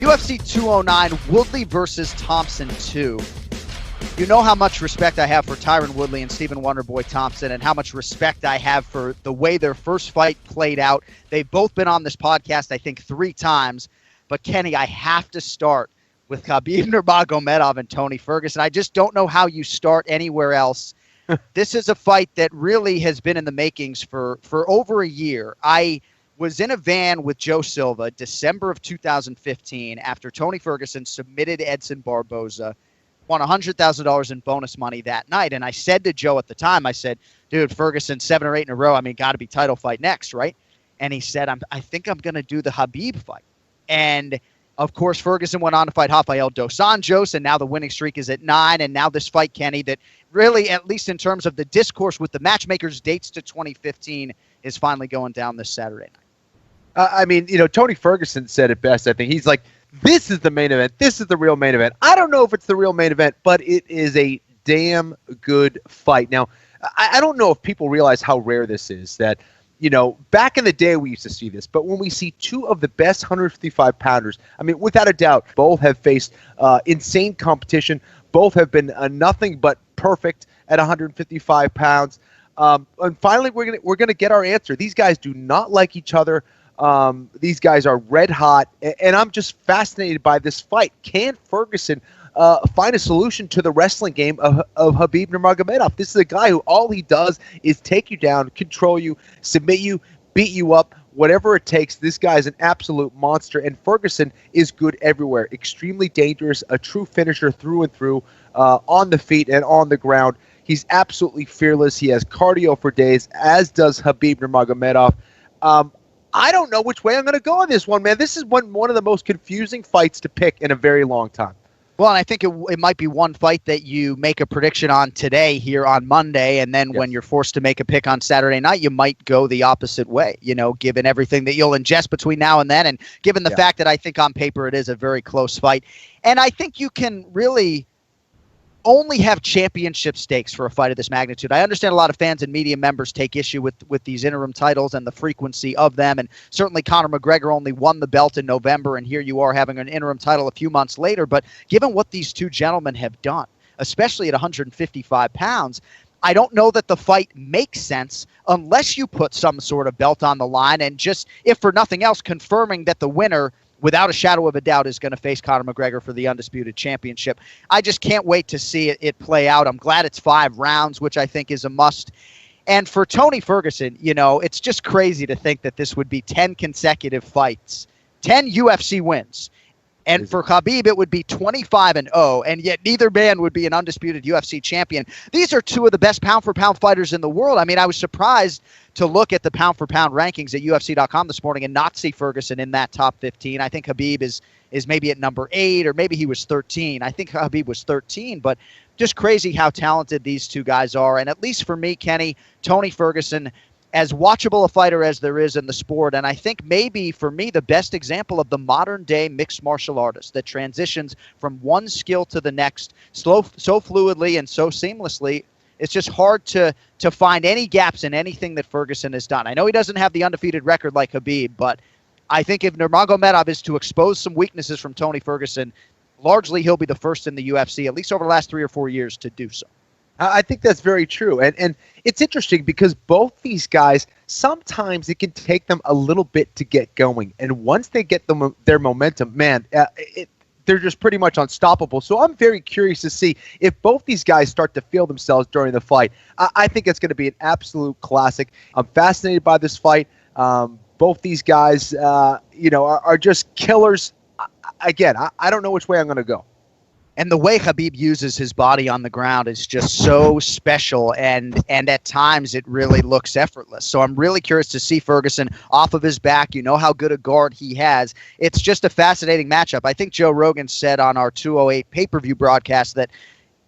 UFC 209, Woodley versus Thompson 2. You know how much respect I have for Tyron Woodley and Stephen Wonderboy Thompson, and how much respect I have for the way their first fight played out. They've both been on this podcast, I think, 3 times. But, Kenny, I have to start with Khabib Nurmagomedov and Tony Ferguson. I just don't know how you start anywhere else. This is a fight that really has been in the makings for over a year. I was in a van with Joe Silva December of 2015 after Tony Ferguson submitted Edson Barboza, won $100,000 in bonus money that night. And I said to Joe at the time, I said, dude, Ferguson 7 or 8 in a row. I mean, got to be title fight next, right? And he said, I think I'm going to do the Khabib fight. And, of course, Ferguson went on to fight Rafael dos Anjos, and now the winning streak is at 9. And now this fight, Kenny, that really, at least in terms of the discourse with the matchmakers, dates to 2015, is finally going down this Saturday night. I mean, you know, Tony Ferguson said it best, I think. He's like, this is the main event. This is the real main event. I don't know if it's the real main event, but it is a damn good fight. Now, I don't know if people realize how rare this is, that, you know, back in the day we used to see this, but when we see 2 of the best 155-pounders, I mean, without a doubt, both have faced insane competition. Both have been nothing but perfect at 155 pounds. And finally, we're gonna get our answer. These guys do not like each other. These guys are red hot, and I'm just fascinated by this fight. Can Ferguson find a solution to the wrestling game of Khabib Nurmagomedov? This is a guy who all he does is take you down, control you, submit you, beat you up, whatever it takes. This guy is an absolute monster, and Ferguson is good everywhere. Extremely dangerous, a true finisher through and through, on the feet and on the ground. He's absolutely fearless. He has cardio for days, as does Khabib Nurmagomedov. I don't know which way I'm going to go on this one, man. This is one of the most confusing fights to pick in a very long time. Well, and I think it might be one fight that you make a prediction on today here on Monday, and then when you're forced to make a pick on Saturday night, you might go the opposite way, you know, given everything that you'll ingest between now and then, and given the fact that I think on paper it is a very close fight. And I think you can really only have championship stakes for a fight of this magnitude. I understand a lot of fans and media members take issue with these interim titles and the frequency of them, and certainly Conor McGregor only won the belt in November, and here you are having an interim title a few months later. But given what these two gentlemen have done, especially at 155 pounds, I don't know that the fight makes sense unless you put some sort of belt on the line and just, if for nothing else, confirming that the winner, without a shadow of a doubt, is going to face Conor McGregor for the undisputed championship. I just can't wait to see it play out. I'm glad it's 5 rounds, which I think is a must. And for Tony Ferguson, you know, it's just crazy to think that this would be 10 consecutive fights, 10 UFC wins. And for Khabib, it would be 25-0, and yet neither man would be an undisputed UFC champion. These are 2 of the best pound-for-pound fighters in the world. I mean, I was surprised to look at the pound-for-pound rankings at UFC.com this morning and not see Ferguson in that top 15. I think Khabib is maybe at number 8, or maybe he was 13. I think Khabib was 13, but just crazy how talented these 2 guys are. And at least for me, Kenny, Tony Ferguson, as watchable a fighter as there is in the sport, and I think maybe for me the best example of the modern day mixed martial artist that transitions from one skill to the next so fluidly and so seamlessly. It's just hard to find any gaps in anything that Ferguson has done. I know he doesn't have the undefeated record like Khabib, but I think if Nurmagomedov is to expose some weaknesses from Tony Ferguson, largely he'll be the first in the UFC, at least over the last 3 or 4 years, to do so. I think that's very true. And it's interesting because both these guys, sometimes it can take them a little bit to get going. And once they get their momentum, man, they're just pretty much unstoppable. So I'm very curious to see if both these guys start to feel themselves during the fight. I think it's going to be an absolute classic. I'm fascinated by this fight. Both these guys, are just killers. Again, I don't know which way I'm going to go. And the way Khabib uses his body on the ground is just so special, and at times it really looks effortless. So I'm really curious to see Ferguson off of his back. You know how good a guard he has. It's just a fascinating matchup. I think Joe Rogan said on our 208 pay-per-view broadcast that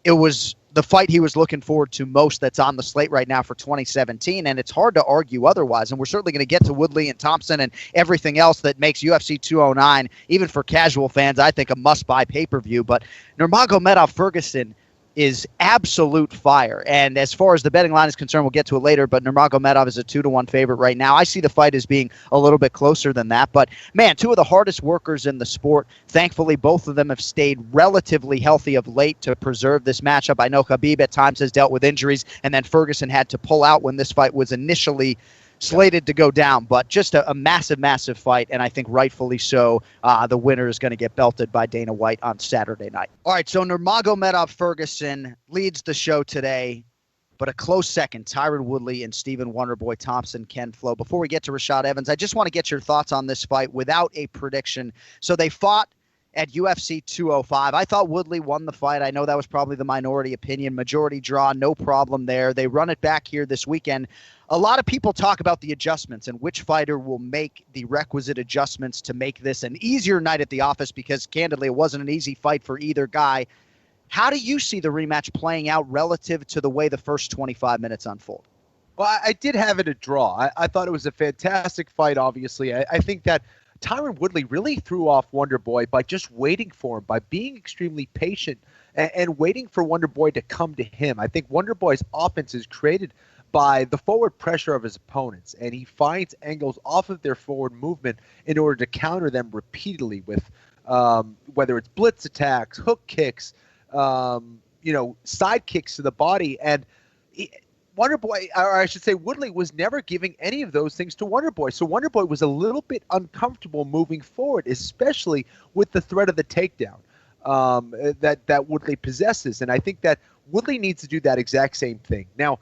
it was the fight he was looking forward to most that's on the slate right now for 2017, and it's hard to argue otherwise. And we're certainly going to get to Woodley and Thompson and everything else that makes UFC 209, even for casual fans, I think a must-buy pay-per-view. But Nurmagomedov Ferguson, is absolute fire. And as far as the betting line is concerned, we'll get to it later, but Nurmagomedov is a 2-1 favorite right now. I see the fight as being a little bit closer than that. But, man, two of the hardest workers in the sport. Thankfully, both of them have stayed relatively healthy of late to preserve this matchup. I know Khabib at times has dealt with injuries, and then Ferguson had to pull out when this fight was initially slated to go down, but just a massive, massive fight, and I think rightfully so. The winner is going to get belted by Dana White on Saturday night. All right, so Nurmagomedov Ferguson leads the show today, but a close second, Tyron Woodley and Stephen Wonderboy Thompson can flow. Before we get to Rashad Evans, I just want to get your thoughts on this fight without a prediction. So they fought at UFC 205. I thought Woodley won the fight. I know that was probably the minority opinion. Majority draw, no problem there. They run it back here this weekend. A lot of people talk about the adjustments and which fighter will make the requisite adjustments to make this an easier night at the office because, candidly, it wasn't an easy fight for either guy. How do you see the rematch playing out relative to the way the first 25 minutes unfold? Well, I did have it a draw. I thought it was a fantastic fight, obviously. I think that Tyron Woodley really threw off Wonderboy by just waiting for him, by being extremely patient and waiting for Wonderboy to come to him. I think Wonderboy's offense is created by the forward pressure of his opponents, and he finds angles off of their forward movement in order to counter them repeatedly with whether it's blitz attacks, hook kicks, side kicks to the body. And Wonderboy, or I should say Woodley, was never giving any of those things to Wonderboy. So Wonderboy was a little bit uncomfortable moving forward, especially with the threat of the takedown that Woodley possesses. And I think that Woodley needs to do that exact same thing. Now,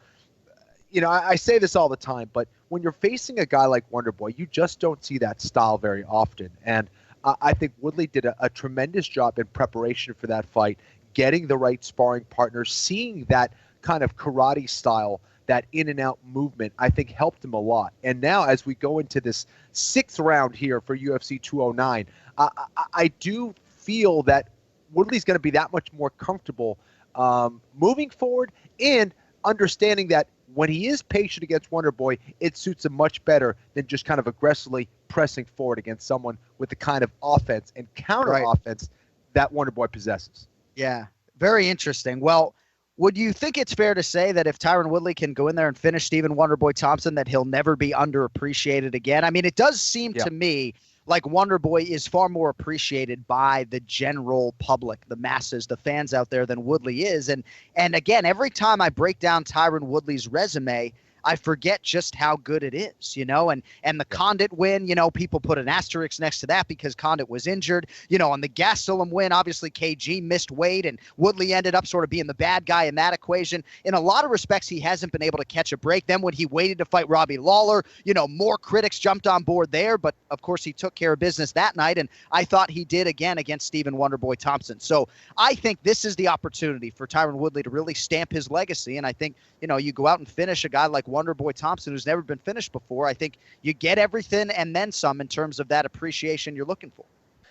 I say this all the time, but when you're facing a guy like Wonderboy, you just don't see that style very often. And I think Woodley did a tremendous job in preparation for that fight, getting the right sparring partners, seeing that kind of karate style, that in and out movement, I think helped him a lot. And now as we go into this sixth round here for UFC 209, I do feel that Woodley's going to be that much more comfortable moving forward and understanding that when he is patient against Wonderboy, it suits him much better than just kind of aggressively pressing forward against someone with the kind of offense and counter offense that Wonderboy possesses. Yeah, very interesting. Well, would you think it's fair to say that if Tyron Woodley can go in there and finish Stephen Wonderboy Thompson, that he'll never be underappreciated again? I mean, it does seem to me like Wonderboy is far more appreciated by the general public, the masses, the fans out there than Woodley is. And again, every time I break down Tyron Woodley's resume, I forget just how good it is, and the Condit win, people put an asterisk next to that because Condit was injured, on the Gastelum win, obviously KG missed weight and Woodley ended up sort of being the bad guy in that equation. In a lot of respects, he hasn't been able to catch a break. Then when he waited to fight Robbie Lawler, more critics jumped on board there, but of course he took care of business that night, and I thought he did again against Stephen Wonderboy Thompson. So I think this is the opportunity for Tyron Woodley to really stamp his legacy, and I think, you go out and finish a guy like Wonderboy Thompson, who's never been finished before. I think you get everything and then some in terms of that appreciation you're looking for.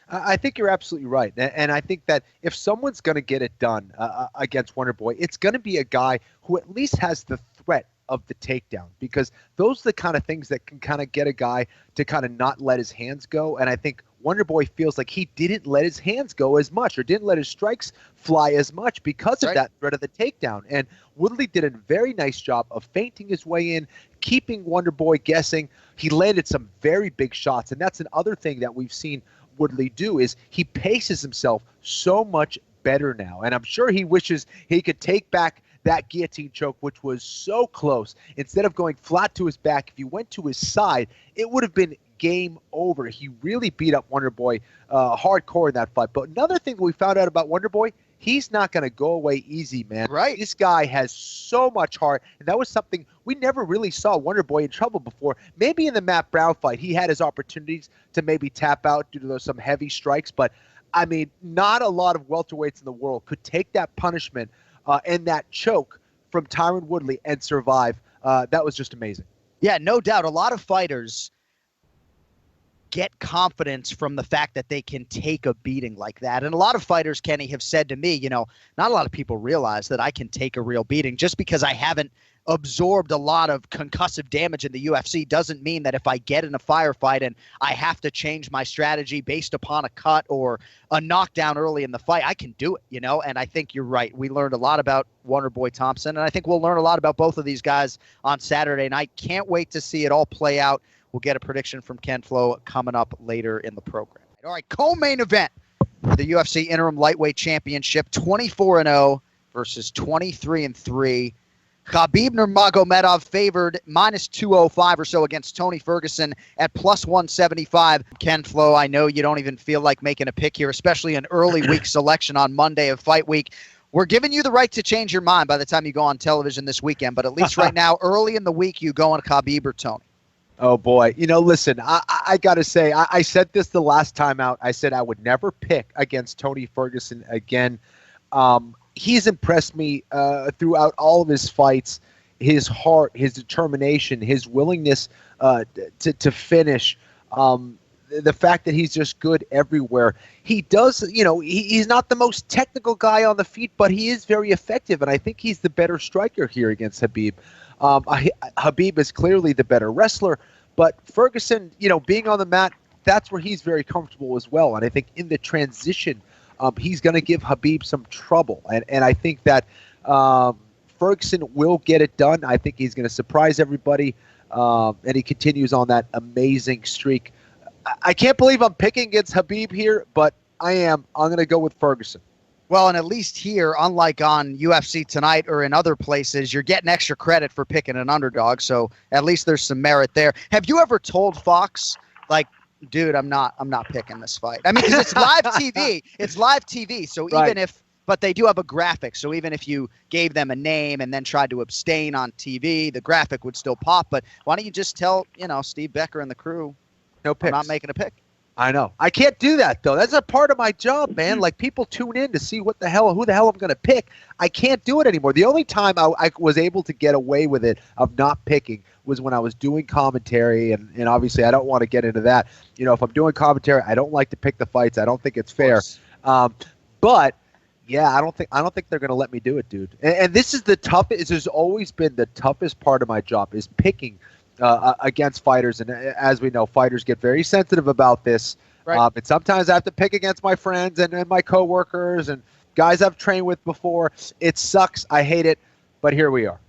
I think you're absolutely right. And I think that if someone's going to get it done against Wonderboy, it's going to be a guy who at least has the threat of the takedown, because those are the kind of things that can kind of get a guy to kind of not let his hands go. And I think Wonderboy feels like he didn't let his hands go as much or didn't let his strikes fly as much because of that threat of the takedown. And Woodley did a very nice job of feinting his way in, keeping Wonderboy guessing. He landed some very big shots, and that's another thing that we've seen Woodley do is he paces himself so much better now. And I'm sure he wishes he could take back that guillotine choke, which was so close. Instead of going flat to his back, if he went to his side, it would have been game over. He really beat up Wonderboy hardcore in that fight. But another thing that we found out about Wonderboy, he's not going to go away easy, man. Right. This guy has so much heart, and that was something we never really saw Wonderboy in trouble before. Maybe in the Matt Brown fight, he had his opportunities to maybe tap out due to some heavy strikes, but I mean, not a lot of welterweights in the world could take that punishment and that choke from Tyron Woodley and survive. That was just amazing. Yeah, no doubt. A lot of fighters get confidence from the fact that they can take a beating like that. And a lot of fighters, Kenny, have said to me, not a lot of people realize that I can take a real beating. Just because I haven't absorbed a lot of concussive damage in the UFC doesn't mean that if I get in a firefight and I have to change my strategy based upon a cut or a knockdown early in the fight, I can do it, And I think you're right. We learned a lot about Wonderboy Thompson, and I think we'll learn a lot about both of these guys on Saturday night. Can't wait to see it all play out. We'll get a prediction from Ken Flo coming up later in the program. All right, co-main event for the UFC Interim Lightweight Championship, 24-0 versus 23-3. Khabib Nurmagomedov favored minus 205 or so against Tony Ferguson at plus 175. Ken Flo, I know you don't even feel like making a pick here, especially an early week selection on Monday of fight week. We're giving you the right to change your mind by the time you go on television this weekend, but at least right now, early in the week, you go on Khabib or Tony. Oh, boy. Listen, I got to say, I said this the last time out. I said I would never pick against Tony Ferguson again. He's impressed me throughout all of his fights, his heart, his determination, his willingness to finish, the fact that he's just good everywhere. He does, he's not the most technical guy on the feet, but he is very effective, and I think he's the better striker here against Khabib. Khabib is clearly the better wrestler, but Ferguson, being on the mat, that's where he's very comfortable as well, and I think in the transition, he's going to give Khabib some trouble. And I think that Ferguson will get it done. I think he's going to surprise everybody, and he continues on that amazing streak. I can't believe I'm picking against Khabib here, but I'm going to go with Ferguson. Well, and at least here, unlike on UFC Tonight or in other places, you're getting extra credit for picking an underdog, so at least there's some merit there. Have you ever told Fox, dude, I'm not picking this fight? I mean, because it's live TV. It's live TV. So even but they do have a graphic. So even if you gave them a name and then tried to abstain on TV, the graphic would still pop. But why don't you just tell, Steve Becker and the crew, no picks. I'm not making a pick. I know. I can't do that, though. That's a part of my job, man. People tune in to see who the hell I'm going to pick. I can't do it anymore. The only time I was able to get away with it of not picking was when I was doing commentary, and obviously I don't want to get into that. If I'm doing commentary, I don't like to pick the fights. I don't think it's fair. But yeah, I don't think they're going to let me do it, dude. And this is the toughest. This has always been the toughest part of my job, is picking against fighters. And as we know, fighters get very sensitive about this. Right. And sometimes I have to pick against my friends and my coworkers and guys I've trained with before. It sucks. I hate it. But here we are.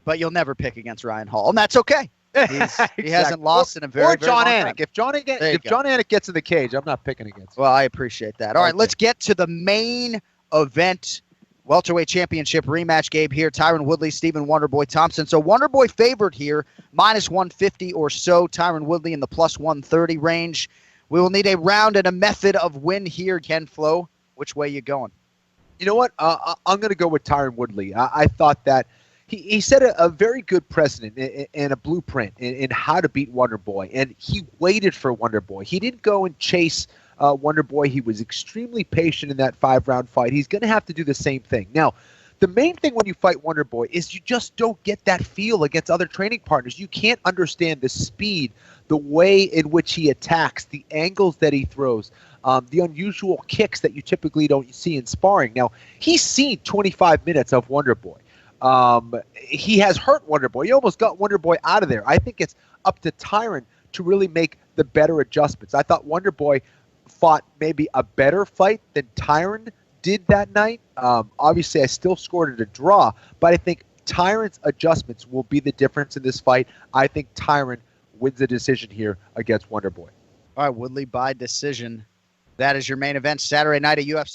But you'll never pick against Ryan Hall, and that's okay. Exactly. He hasn't lost in a very, very long time. If John Anik gets in the cage, I'm not picking against him. Well, I appreciate that. All right, let's get to the main event. Welterweight championship rematch game here. Tyron Woodley, Stephen Wonderboy Thompson. So Wonderboy favored here, minus 150 or so. Tyron Woodley in the plus 130 range. We will need a round and a method of win here. Ken Flo, which way you going? You know what? I'm going to go with Tyron Woodley. I thought that he set a very good precedent and a blueprint in how to beat Wonderboy, and he waited for Wonderboy. He didn't go and chase Wonderboy. He was extremely patient in that 5-round fight. He's going to have to do the same thing. Now, the main thing when you fight Wonderboy is you just don't get that feel against other training partners. You can't understand the speed, the way in which he attacks, the angles that he throws, the unusual kicks that you typically don't see in sparring. Now, he's seen 25 minutes of Wonderboy. He has hurt Wonderboy. He almost got Wonderboy out of there. I think it's up to Tyron to really make the better adjustments. I thought Wonderboy fought maybe a better fight than Tyron did that night. Obviously, I still scored it a draw, but I think Tyron's adjustments will be the difference in this fight. I think Tyron wins the decision here against Wonderboy. All right, Woodley by decision. That is your main event Saturday night at UFC.